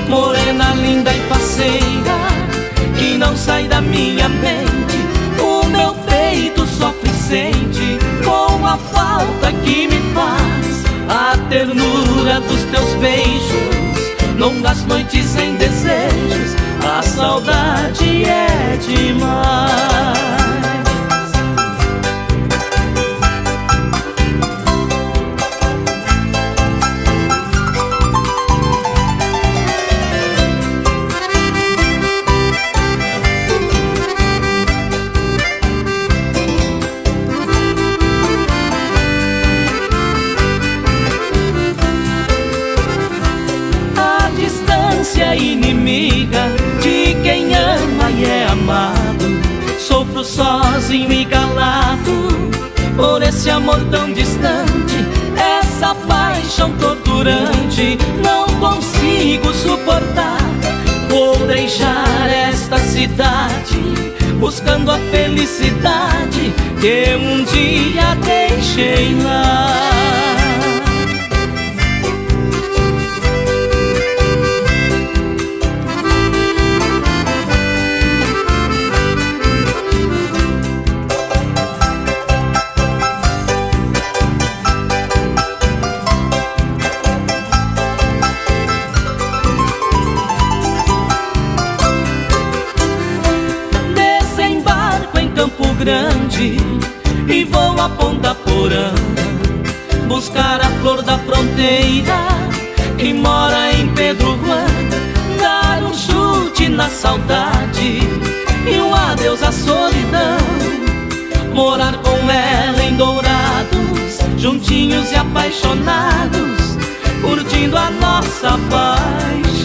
morena linda e faceira, que não sai da minha mente. O meu peito sofre e sente com a falta que me faz a ternura dos teus beijos, longas noites em desejos, a saudade é demais. Inimiga de quem ama e é amado. Sofro sozinho e calado por esse amor tão distante, essa paixão torturante. Não consigo suportar. Vou deixar esta cidade buscando a felicidade que um dia deixei lá. Campo Grande e vou a Ponta Porã buscar a flor da fronteira que mora em Pedro Juan, dar um chute na saudade e um adeus à solidão, morar com ela em Dourados, juntinhos e apaixonados, curtindo a nossa paixão.